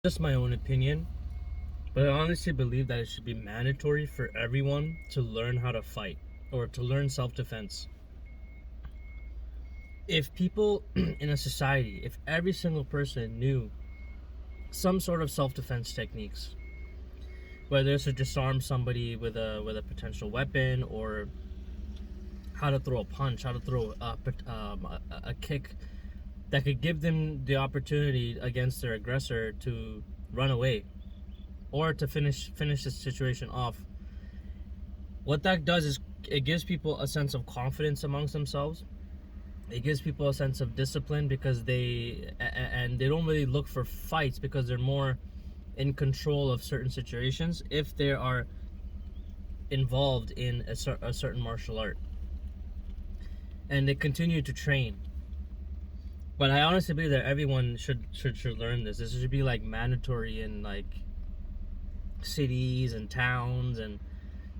Just my own opinion, but I honestly believe that it should be mandatory for everyone to learn how to fight or to learn self-defense. If people in a society, if every single person knew some sort of self-defense techniques, whether it's to disarm somebody with a potential weapon, or how to throw a punch, how to throw a kick that could give them the opportunity against their aggressor to run away or to finish the situation off. What that does is it gives people a sense of confidence amongst themselves. It gives people a sense of discipline because they don't really look for fights because they're more in control of certain situations if they are involved in a certain martial art, and they continue to train. But I honestly believe that everyone should learn this. This should be like mandatory in like cities and towns and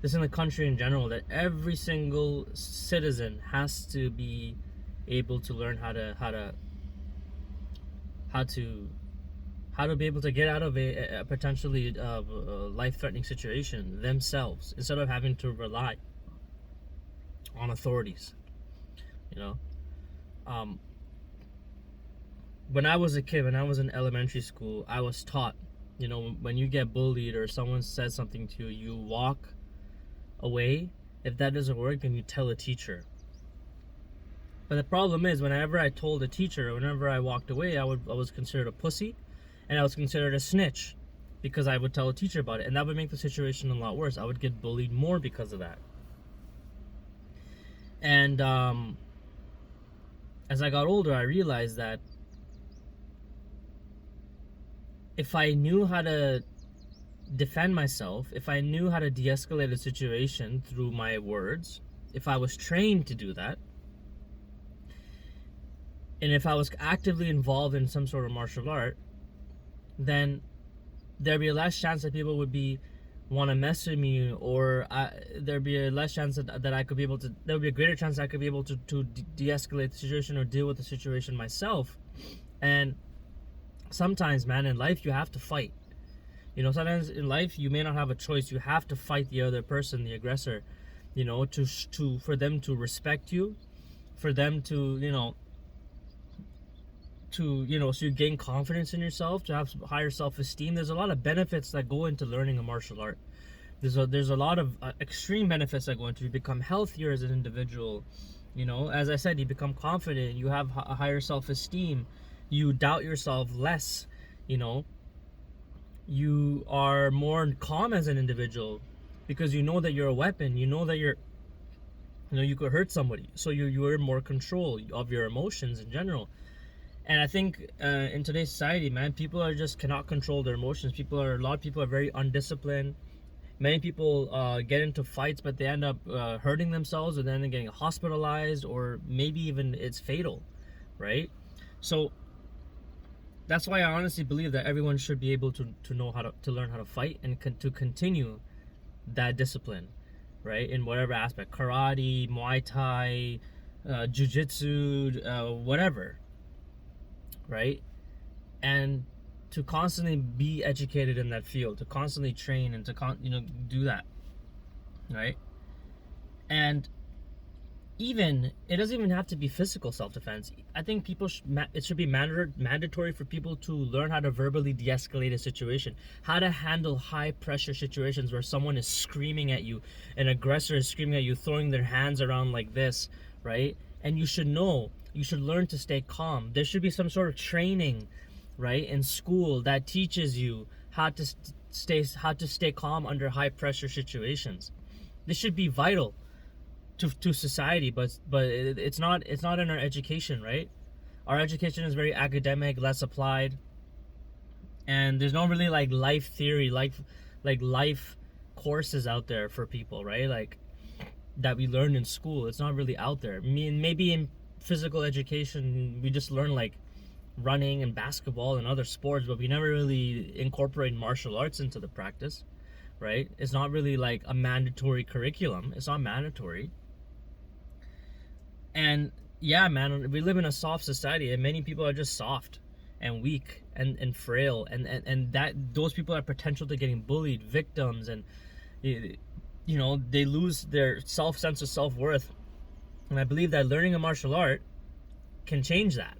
just in the country in general, that every single citizen has to be able to learn how to be able to get out of a potentially life-threatening situation themselves instead of having to rely on authorities. You know, when I was a kid, when I was in elementary school, I was taught, when you get bullied or someone says something to you, you walk away. If that doesn't work, then you tell a teacher. But the problem is, whenever I told a teacher, or whenever I walked away, I was considered a pussy, and I was considered a snitch because I would tell a teacher about it, and that would make the situation a lot worse. I would get bullied more because of that. And as I got older, I realized that if I knew how to defend myself, if I knew how to de-escalate a situation through my words, if I was trained to do that, and if I was actively involved in some sort of martial art, then there'd be a less chance that people would want to mess with me, or there'd be a less chance that I could be able to. There would be a greater chance that I could be able to de-escalate the situation or deal with the situation myself. And sometimes, man, in life you have to fight. Sometimes in life you may not have a choice. You have to fight the other person, the aggressor. For them to respect you, for them to so you gain confidence in yourself, to have higher self-esteem. There's a lot of benefits that go into learning a martial art. There's a lot of extreme benefits that go into it. You become healthier as an individual. As I said, you become confident. You have a higher self-esteem. You doubt yourself less. You are more calm as an individual because you know that you're a weapon. You know that you could hurt somebody. So you're in more control of your emotions in general. And I think in today's society, man, people just cannot control their emotions. A lot of people are very undisciplined. Many people get into fights, but they end up hurting themselves, and then they're getting hospitalized, or maybe even it's fatal, right? So that's why I honestly believe that everyone should be able to know how to learn how to fight and to continue that discipline, right? In whatever aspect, karate, Muay Thai, jiu-jitsu, whatever. Right? And to constantly be educated in that field, to constantly train and to do that, right? And even it doesn't even have to be physical self-defense. I think it should be mandatory for people to learn how to verbally de-escalate a situation, how to handle high pressure situations where someone is screaming at you, an aggressor is screaming at you, throwing their hands around like this, right? And you should learn to stay calm. There should be some sort of training, right, in school that teaches you how to stay calm under high pressure situations. This should be vital to society, but it's not in our education, right? Our education is very academic, less applied, and there's no really like life theory, like life courses out there for people, right? Like that we learn in school. It's not really out there. I mean, maybe in physical education we just learn like running and basketball and other sports, but we never really incorporate martial arts into the practice, right? It's not really like a mandatory curriculum. It's not mandatory. And yeah, man, we live in a soft society, and many people are just soft, and weak and frail, and that those people are potential to getting bullied, victims, and you know, they lose their sense of self-worth. And I believe that learning a martial art can change that.